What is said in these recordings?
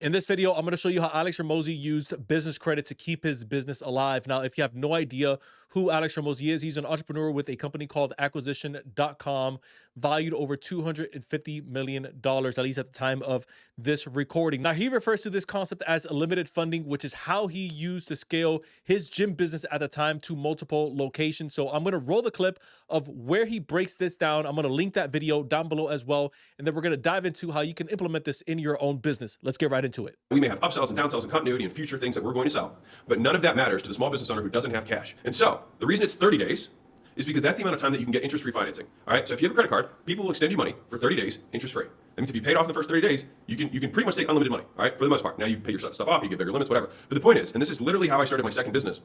In this video, I'm going to show you how Alex Ramosi used business credit to keep his business alive. Now, if you have no idea who Alex Ramosi is, he's an entrepreneur with a company called acquisition.com, valued over $250 million, at least at the time of this recording. Now, he refers to this concept as limited funding, which is how he used to scale his gym business at the time to multiple locations. So I'm going to roll the clip of where he breaks this down. I'm going to link that video down below as well. And then we're going to dive into how you can implement this in your own business. Let's get right into it. We may have upsells and downsells and continuity and future things that we're going to sell, but none of that matters to the small business owner who doesn't have cash. And so the reason it's 30 days is because that's the amount of time that you can get interest-free financing. All right. So if you have a credit card, people will extend you money for 30 days interest-free. That means if you paid off in the first 30 days, you can pretty much take unlimited money. All right, for the most part. Now you pay your stuff off, you get bigger limits, whatever. But the point is, and this is literally how I started my second business,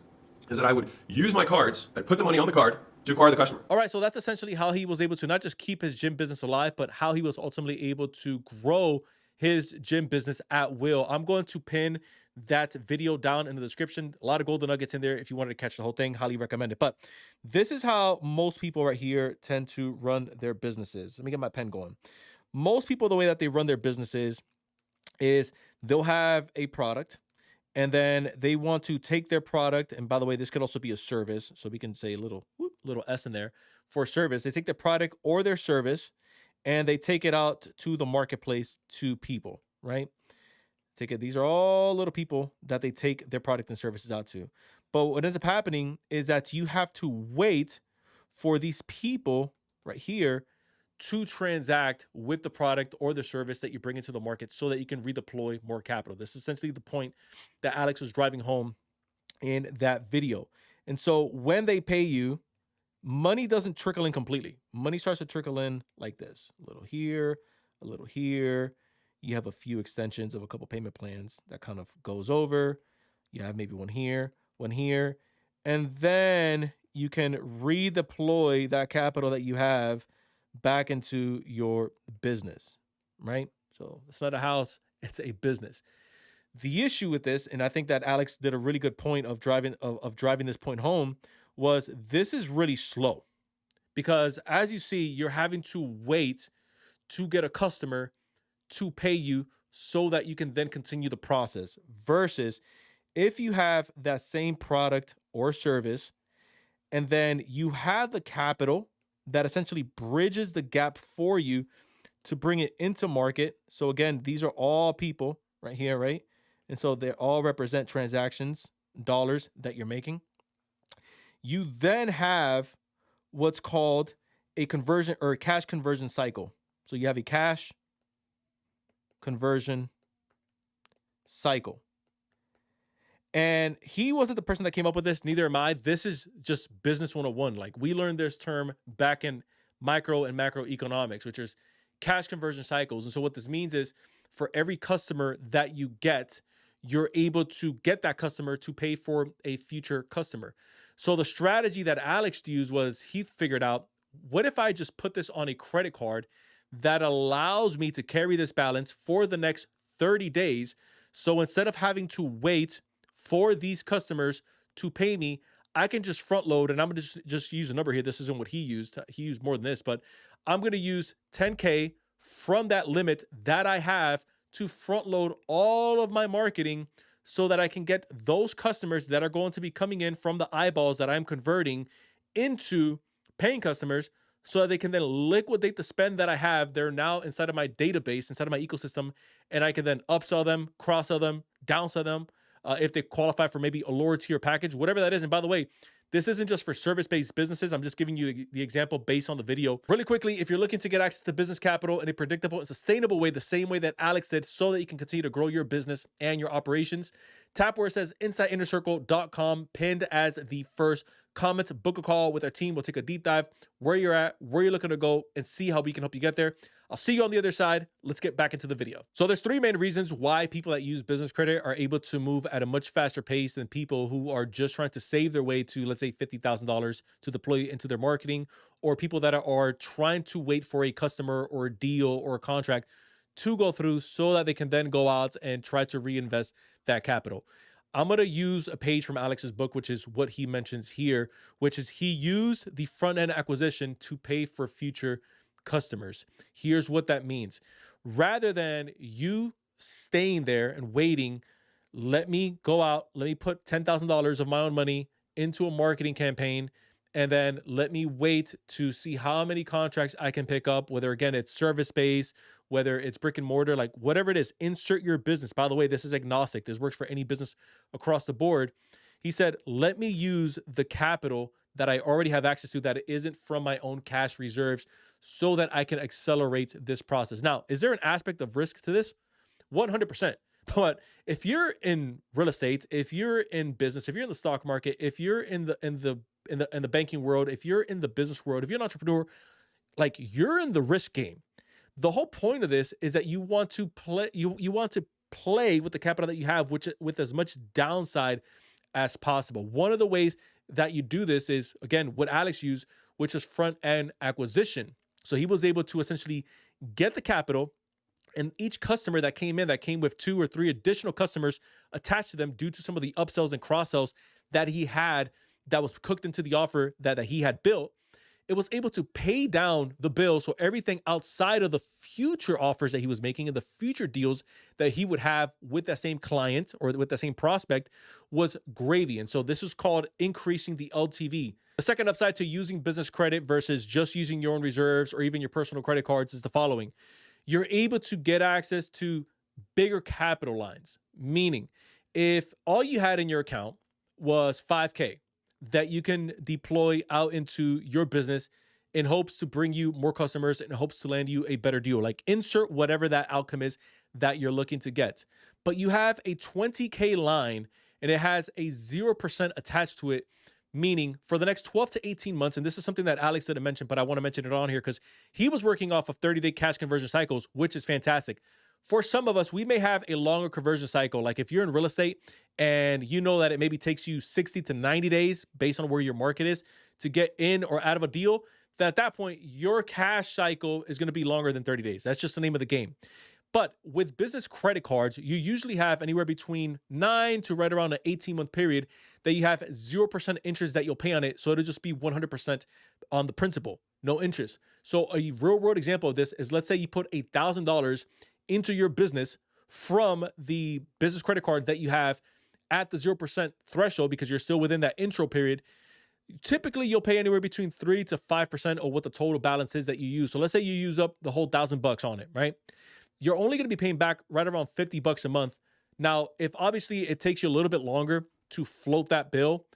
is that I would use my cards, I'd put the money on the card to acquire the customer. All right, so that's essentially how he was able to not just keep his gym business alive, but how he was ultimately able to grow his gym business at will. I'm going to pin that video down in the description. A lot of golden nuggets in there if you wanted to catch the whole thing. Highly recommend it. But this is how most people right here tend to run their businesses. Let me get my pen going. Most people, the way that they run their businesses is they'll have a product, and then they want to take their product. And by the way, this could also be a service. So we can say a little S in there for service. They take their product or their service and they take it out to the marketplace to people, right? These are all little people that they take their product and services out to. But what ends up happening is that you have to wait for these people right here to transact with the product or the service that you bring into the market so that you can redeploy more capital. This is essentially the point that Alex was driving home in that video. And so when they pay you, money doesn't trickle in completely. Money starts to trickle in like this, a little here, a little here. You have a few extensions of a couple payment plans that kind of goes over. You have maybe one here, and then you can redeploy that capital that you have back into your business, right? So it's not a house, it's a business. The issue with this, and I think that Alex did a really good point of driving this point home, was this is really slow, because as you see, you're having to wait to get a customer to pay you so that you can then continue the process, versus if you have that same product or service and then you have the capital that essentially bridges the gap for you to bring it into market. So again, these are all people right here, right? And so they all represent transactions, dollars that you're making. You then have what's called a conversion or a cash conversion cycle. So you have a cash conversion cycle. And he wasn't the person that came up with this, neither am I. This is just business 101. Like, we learned this term back in micro and macroeconomics, which is cash conversion cycles. And so what this means is for every customer that you get, you're able to get that customer to pay for a future customer. So the strategy that Alex used was he figured out, what if I just put this on a credit card that allows me to carry this balance for the next 30 days? So instead of having to wait for these customers to pay me, I can just front load, and I'm going to just use a number here. This isn't what he used. He used more than this, but I'm going to use 10K from that limit that I have to front load all of my marketing so that I can get those customers that are going to be coming in from the eyeballs that I'm converting into paying customers, so that they can then liquidate the spend that I have. They're now inside of my database, inside of my ecosystem, and I can then upsell them, cross-sell them, downsell them, if they qualify for maybe a lower tier package, whatever that is. And by the way, this isn't just for service-based businesses. I'm just giving you the example based on the video. Really quickly, if you're looking to get access to business capital in a predictable and sustainable way, the same way that Alex did, so that you can continue to grow your business and your operations, tap where it says InsideInnerCircle.com, pinned as the first comment. Book a call with our team. We'll take a deep dive where you're at, where you're looking to go, and see how we can help you get there. I'll see you on the other side. Let's get back into the video. So there's three main reasons why people that use business credit are able to move at a much faster pace than people who are just trying to save their way to, let's say, $50,000 to deploy into their marketing, or people that are trying to wait for a customer or a deal or a contract to go through so that they can then go out and try to reinvest that capital. I'm going to use a page from Alex's book, which is what he mentions here, which is he used the front end acquisition to pay for future customers. Here's what that means. Rather than you staying there and waiting. Let me go out, let me put $10,000 of my own money into a marketing campaign, and then let me wait to see how many contracts I can pick up, whether again it's service based, whether it's brick and mortar, like whatever it is, insert your business. By the way, this is agnostic. This works for any business across the board. He said, let me use the capital that I already have access to that isn't from my own cash reserves so that I can accelerate this process. Now, is there an aspect of risk to this? 100%. But if you're in real estate, if you're in business, if you're in the stock market, if you're in the banking world, if you're in the business world, if you're an entrepreneur, like you're in the risk game. The whole point of this is that you want to play you want to play with the capital that you have, which with as much downside as possible. One of the ways that you do this is again what Alex used, which is front end acquisition. So he was able to essentially get the capital, and each customer that came in, that came with 2 or 3 additional customers attached to them due to some of the upsells and cross sells that he had that was cooked into the offer that he had built, it was able to pay down the bill. So everything outside of the future offers that he was making and the future deals that he would have with that same client or with that same prospect was gravy. And so this is called increasing the LTV. The second upside to using business credit versus just using your own reserves or even your personal credit cards is the following. You're able to get access to bigger capital lines, meaning if all you had in your account was 5K that you can deploy out into your business in hopes to bring you more customers, in hopes to land you a better deal, like insert whatever that outcome is that you're looking to get. But you have a 20K line and it has a 0% attached to it, meaning for the next 12 to 18 months, and this is something that Alex didn't mention, but I want to mention it on here because he was working off of 30-day cash conversion cycles, which is fantastic. For some of us, we may have a longer conversion cycle. Like if you're in real estate and you know that it maybe takes you 60 to 90 days based on where your market is to get in or out of a deal, that at that point, your cash cycle is going to be longer than 30 days. That's just the name of the game. But with business credit cards, you usually have anywhere between 9 to right around an 18-month period that you have 0% interest that you'll pay on it. So it'll just be 100% on the principal, no interest. So a real world example of this is, let's say you put $1,000 into your business from the business credit card that you have at the 0% threshold because you're still within that intro period. Typically, you'll pay anywhere between 3 to 5% of what the total balance is that you use. So let's say you use up the whole $1,000 on it, right? You're only going to be paying back right around $50 a month. Now, if obviously it takes you a little bit longer to float that bill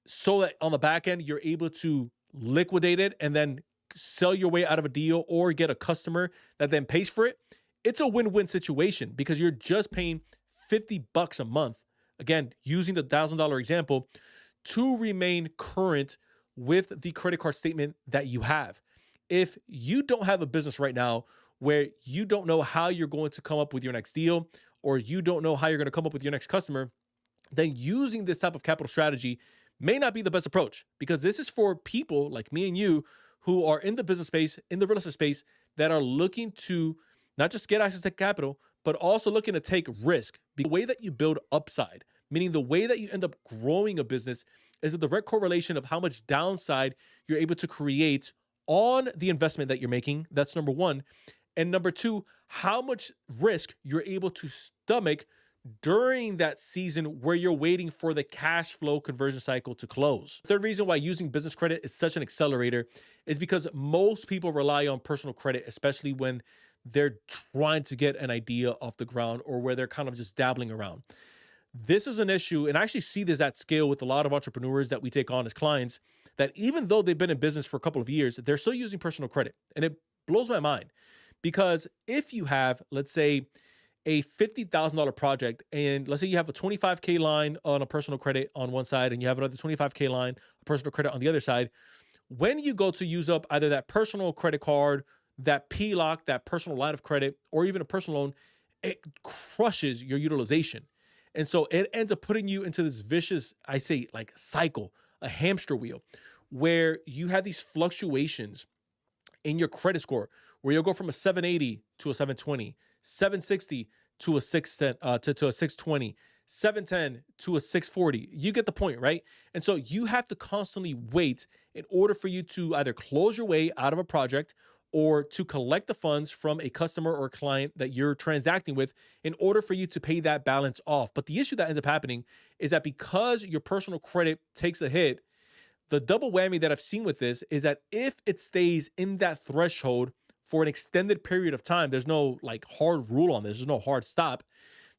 so that on the back end, you're able to liquidate it and then sell your way out of a deal or get a customer that then pays for it, it's a win-win situation because you're just paying $50 a month. Again, using the $1,000 example to remain current with the credit card statement that you have. If you don't have a business right now where you don't know how you're going to come up with your next deal, or you don't know how you're going to come up with your next customer, then using this type of capital strategy may not be the best approach, because this is for people like me and you who are in the business space, in the real estate space, that are looking to not just get access to capital, but also looking to take risk. The way that you build upside, meaning the way that you end up growing a business, is a direct correlation of how much downside you're able to create on the investment that you're making. That's number one. And number two, how much risk you're able to stomach during that season where you're waiting for the cash flow conversion cycle to close. The third reason why using business credit is such an accelerator is because most people rely on personal credit, especially when they're trying to get an idea off the ground or where they're kind of just dabbling around. This is an issue, and I actually see this at scale with a lot of entrepreneurs that we take on as clients, that even though they've been in business for a couple of years, they're still using personal credit. And it blows my mind, because if you have, let's say, a $50,000 project, and let's say you have a 25K line on a personal credit on one side, and you have another 25K line, a personal credit on the other side, when you go to use up either that personal credit card, that PLOC, that personal line of credit, or even a personal loan, it crushes your utilization. And so it ends up putting you into this vicious, I say, like cycle, a hamster wheel, where you have these fluctuations in your credit score, where you'll go from a 780 to a 720, 760 to a 610, to a 620, 710 to a 640. You get the point, right? And so you have to constantly wait in order for you to either close your way out of a project or to collect the funds from a customer or client that you're transacting with in order for you to pay that balance off. But the issue that ends up happening is that because your personal credit takes a hit, the double whammy that I've seen with this is that if it stays in that threshold for an extended period of time, there's no like hard rule on this, there's no hard stop,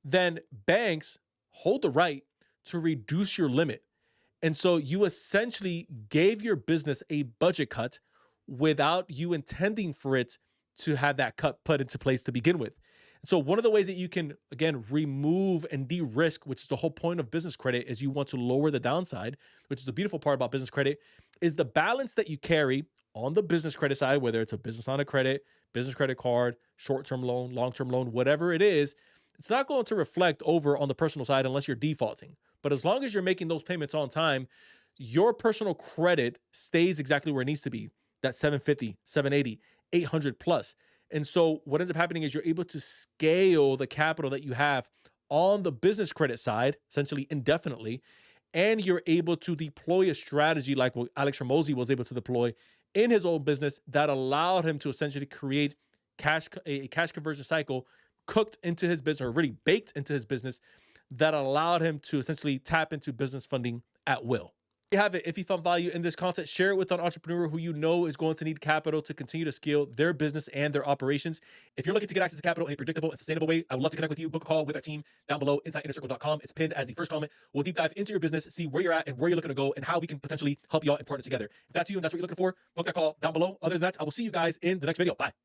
then banks hold the right to reduce your limit. And so you essentially gave your business a budget cut without you intending for it to have that cut put into place to begin with. And so one of the ways that you can, again, remove and de-risk, which is the whole point of business credit, is you want to lower the downside, which is the beautiful part about business credit, is the balance that you carry on the business credit side, whether it's a business line of credit, business credit card, short-term loan, long-term loan, whatever it is, it's not going to reflect over on the personal side unless you're defaulting. But as long as you're making those payments on time, your personal credit stays exactly where it needs to be, that 750, 780, 800 plus. And so what ends up happening is you're able to scale the capital that you have on the business credit side, essentially indefinitely, and you're able to deploy a strategy like what Alex Ramosi was able to deploy in his own business that allowed him to essentially create a cash conversion cycle cooked into his business, or really baked into his business, that allowed him to essentially tap into business funding at will. You have it. If you found value in this content, share it with an entrepreneur who you know is going to need capital to continue to scale their business and their operations. If you're looking to get access to capital in a predictable and sustainable way, I would love to connect with you. Book a call with our team down below, insideinnercircle.com. It's pinned as the first comment. We'll deep dive into your business, see where you're at and where you're looking to go, and how we can potentially help you all and partner together. If that's you and that's what you're looking for, book that call down below. Other than that, I will see you guys in the next video. Bye.